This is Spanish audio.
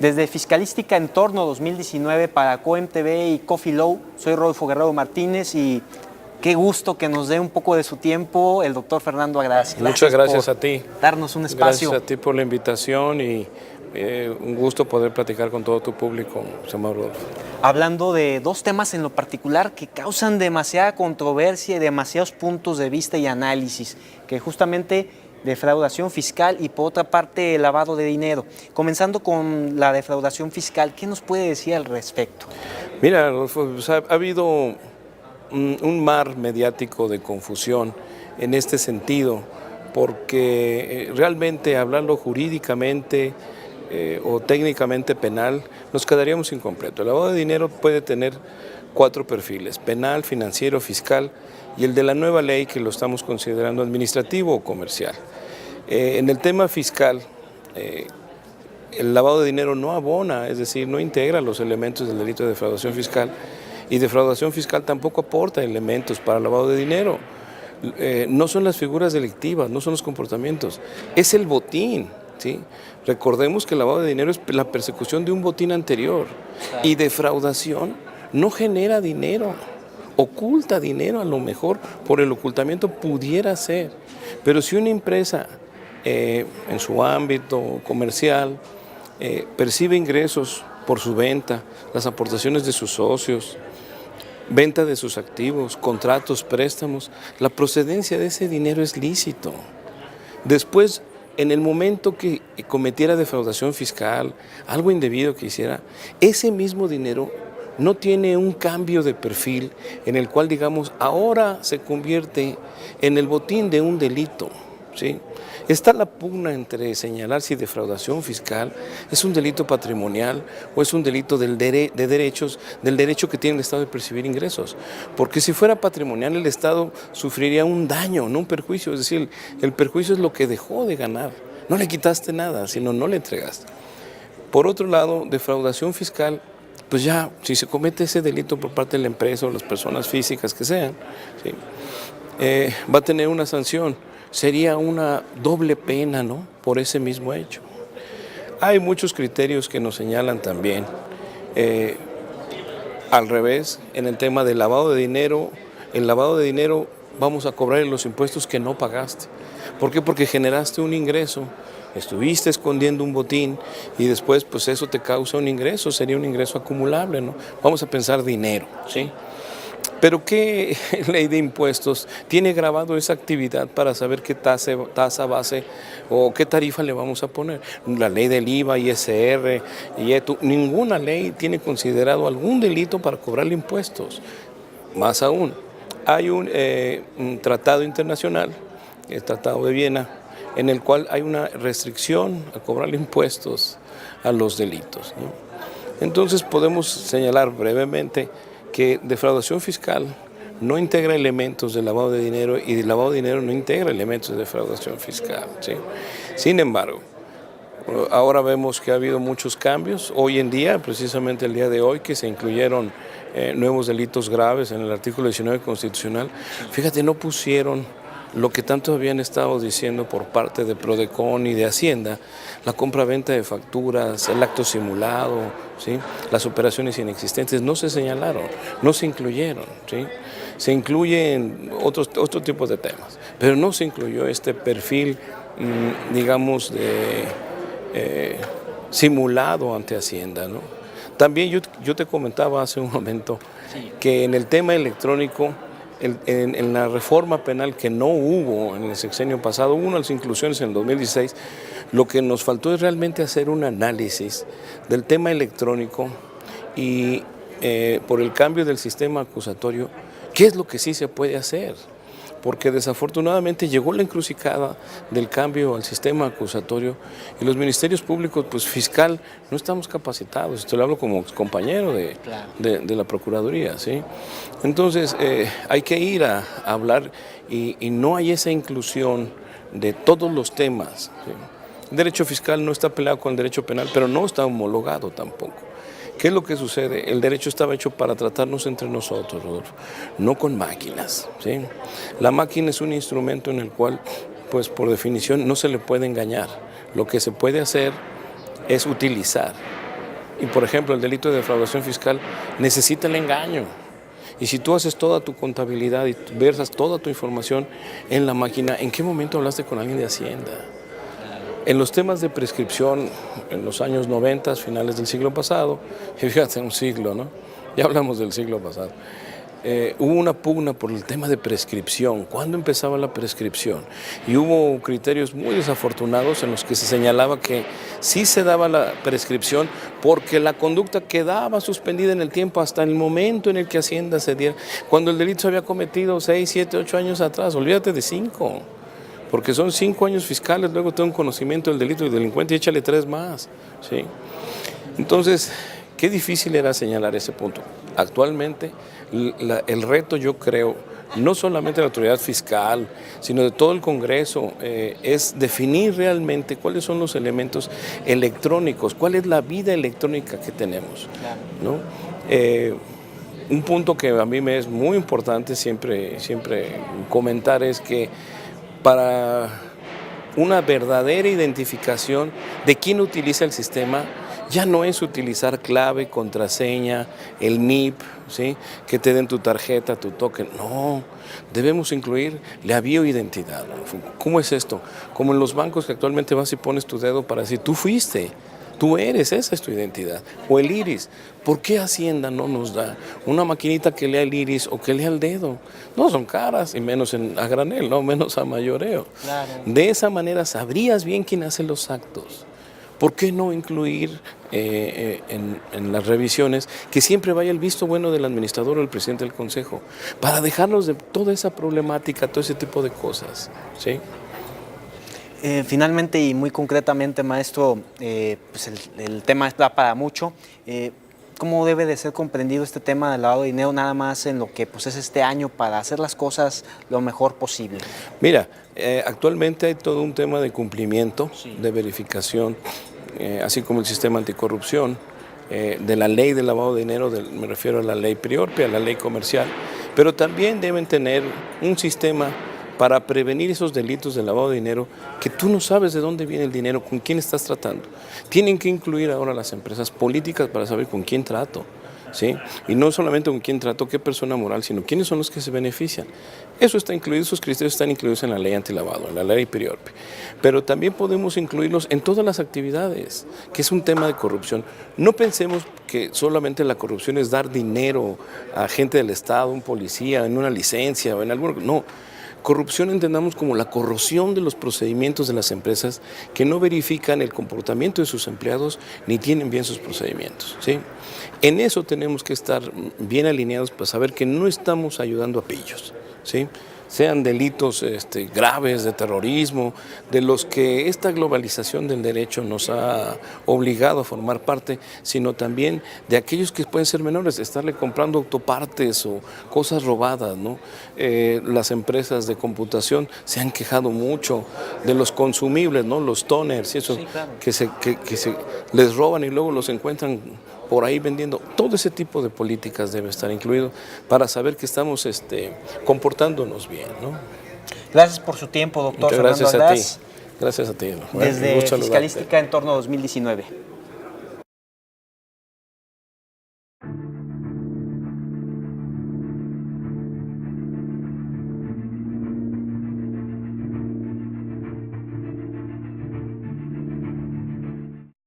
Desde Fiscalística Entorno 2019 para COEM-TV y Coffee Low, soy Rodolfo Guerrero Martínez y qué gusto que nos dé un poco de su tiempo el doctor Fernando Agraz. Muchas gracias a ti. Darnos un espacio. Gracias a ti por la invitación y un gusto poder platicar con todo tu público, señor Rodolfo. Hablando de dos temas en lo particular que causan demasiada controversia y demasiados puntos de vista y análisis, que justamente defraudación fiscal y por otra parte lavado de dinero. Comenzando con la defraudación fiscal, ¿qué nos puede decir al respecto? Mira, Rodolfo, ha habido un mar mediático de confusión en este sentido, porque realmente hablarlo jurídicamente o técnicamente penal, nos quedaríamos incompleto. El lavado de dinero puede tener 4 perfiles: penal, financiero, fiscal y el de la nueva ley que lo estamos considerando administrativo o comercial. En el tema fiscal, el lavado de dinero no abona, es decir, no integra los elementos del delito de defraudación fiscal, y defraudación fiscal tampoco aporta elementos para el lavado de dinero. No son las figuras delictivas, no son los comportamientos, es el botín. ¿Sí? Recordemos que el lavado de dinero es la persecución de un botín anterior, y defraudación no genera dinero, oculta dinero, a lo mejor por el ocultamiento pudiera ser, pero si una empresa en su ámbito comercial percibe ingresos por su venta, las aportaciones de sus socios, venta de sus activos, contratos, préstamos, la procedencia de ese dinero es lícito. Después, en el momento que cometiera defraudación fiscal, algo indebido que hiciera, ese mismo dinero no tiene un cambio de perfil en el cual, digamos, ahora se convierte en el botín de un delito, ¿sí? Está la pugna entre señalar si defraudación fiscal es un delito patrimonial o es un delito del derecho que tiene el Estado de percibir ingresos. Porque si fuera patrimonial, el Estado sufriría un daño, no un perjuicio. Es decir, el perjuicio es lo que dejó de ganar. No le quitaste nada, sino no le entregaste. Por otro lado, defraudación fiscal, pues ya, si se comete ese delito por parte de la empresa o las personas físicas que sean, ¿sí? Va a tener una sanción. Sería una doble pena, ¿no?, por ese mismo hecho. Hay muchos criterios que nos señalan también. Al revés, en el tema del lavado de dinero, el lavado de dinero vamos a cobrar los impuestos que no pagaste. ¿Por qué? Porque generaste un ingreso, estuviste escondiendo un botín y después pues eso te causa un ingreso, sería un ingreso acumulable, ¿no? Vamos a pensar dinero, ¿sí? Pero ¿qué ley de impuestos tiene grabado esa actividad para saber qué tasa base o qué tarifa le vamos a poner? La ley del IVA, ISR, IETU, ninguna ley tiene considerado algún delito para cobrarle impuestos. Más aún, hay un tratado internacional, el Tratado de Viena, en el cual hay una restricción a cobrarle impuestos a los delitos, ¿no? Entonces podemos señalar brevemente que defraudación fiscal no integra elementos de lavado de dinero y el lavado de dinero no integra elementos de defraudación fiscal, ¿sí? Sin embargo, ahora vemos que ha habido muchos cambios. Hoy en día, precisamente el día de hoy, que se incluyeron nuevos delitos graves en el artículo 19 constitucional, fíjate, no pusieron lo que tanto habían estado diciendo por parte de Prodecon y de Hacienda: la compra-venta de facturas, el acto simulado, ¿sí?, las operaciones inexistentes. No se señalaron, no se incluyeron, ¿sí? Se incluyen otros tipos de temas, pero no se incluyó este perfil, digamos, de simulado ante Hacienda, ¿no? También yo te comentaba hace un momento que en el tema electrónico, en la reforma penal que no hubo en el sexenio pasado, hubo unas inclusiones en el 2016, lo que nos faltó es realmente hacer un análisis del tema electrónico y por el cambio del sistema acusatorio, ¿qué es lo que sí se puede hacer? Porque desafortunadamente llegó la encrucijada del cambio al sistema acusatorio y los ministerios públicos, pues fiscal, no estamos capacitados. Esto lo hablo como compañero de la Procuraduría, ¿sí? Entonces hay que ir a hablar y no hay esa inclusión de todos los temas, ¿sí? El derecho fiscal no está peleado con el derecho penal, pero no está homologado tampoco. ¿Qué es lo que sucede? El derecho estaba hecho para tratarnos entre nosotros, Rodolfo, no con máquinas, ¿sí? La máquina es un instrumento en el cual, pues por definición, no se le puede engañar. Lo que se puede hacer es utilizar Y por ejemplo, el delito de defraudación fiscal necesita el engaño. Y si tú haces toda tu contabilidad y versas toda tu información en la máquina, ¿en qué momento hablaste con alguien de Hacienda? En los temas de prescripción, en los años 90, finales del siglo pasado, y fíjate, un siglo, ¿no? Ya hablamos del siglo pasado. Hubo una pugna por el tema de prescripción. ¿Cuándo empezaba la prescripción? Y hubo criterios muy desafortunados en los que se señalaba que sí se daba la prescripción porque la conducta quedaba suspendida en el tiempo hasta el momento en el que Hacienda se diera. Cuando el delito se había cometido 6, 7, 8 años atrás, olvídate de 5. Porque son 5 años fiscales, luego tengo un conocimiento del delito y delincuente y échale 3 más. ¿Sí? Entonces, qué difícil era señalar ese punto. Actualmente, el reto, yo creo, no solamente de la autoridad fiscal, sino de todo el Congreso, es definir realmente cuáles son los elementos electrónicos, cuál es la vida electrónica que tenemos, ¿no? Un punto que a mí me es muy importante siempre comentar es que para una verdadera identificación de quién utiliza el sistema, ya no es utilizar clave, contraseña, el NIP, ¿sí? Que te den tu tarjeta, tu token. No, debemos incluir la bioidentidad. ¿Cómo es esto? Como en los bancos que actualmente vas y pones tu dedo para decir, tú fuiste, tú eres, esa es tu identidad. O el iris. ¿Por qué Hacienda no nos da una maquinita que lea el iris o que lea el dedo? No son caras, y menos a granel, no menos a mayoreo. Claro. De esa manera sabrías bien quién hace los actos. ¿Por qué no incluir en las revisiones que siempre vaya el visto bueno del administrador o del presidente del consejo? Para dejarnos de toda esa problemática, todo ese tipo de cosas, ¿sí? Finalmente y muy concretamente, maestro, pues el tema da para mucho. ¿Cómo debe de ser comprendido este tema del lavado de dinero nada más en lo que pues, es este año para hacer las cosas lo mejor posible? Mira, actualmente hay todo un tema de cumplimiento, de verificación, así como el sistema anticorrupción, de la ley de lavado de dinero, me refiero a la ley Priorpe, a la ley comercial, pero también deben tener un sistema para prevenir esos delitos de lavado de dinero que tú no sabes de dónde viene el dinero, con quién estás tratando. Tienen que incluir ahora las empresas políticas para saber con quién trato, ¿sí? Y no solamente con quién trato, qué persona moral, sino quiénes son los que se benefician. Eso está incluido, esos criterios están incluidos en la ley antilavado, en la ley Priorpe. Pero también podemos incluirlos en todas las actividades, que es un tema de corrupción. No pensemos que solamente la corrupción es dar dinero a gente del Estado, un policía, en una licencia o en algo. No. Corrupción entendamos como la corrosión de los procedimientos de las empresas que no verifican el comportamiento de sus empleados ni tienen bien sus procedimientos, ¿sí? En eso tenemos que estar bien alineados para saber que no estamos ayudando a pillos, ¿sí? Sean delitos graves de terrorismo, de los que esta globalización del derecho nos ha obligado a formar parte, sino también de aquellos que pueden ser menores, estarle comprando autopartes o cosas robadas, ¿no? Las empresas de computación se han quejado mucho de los consumibles, ¿no? Los toners y eso, sí, claro, que se les roban y luego los encuentran por ahí vendiendo. Todo ese tipo de políticas debe estar incluido para saber que estamos comportándonos bien, ¿no? Gracias por su tiempo, doctor Muchas Fernando gracias Aldaz. a ti. Gracias a ti. Desde Fiscalística en torno a 2019.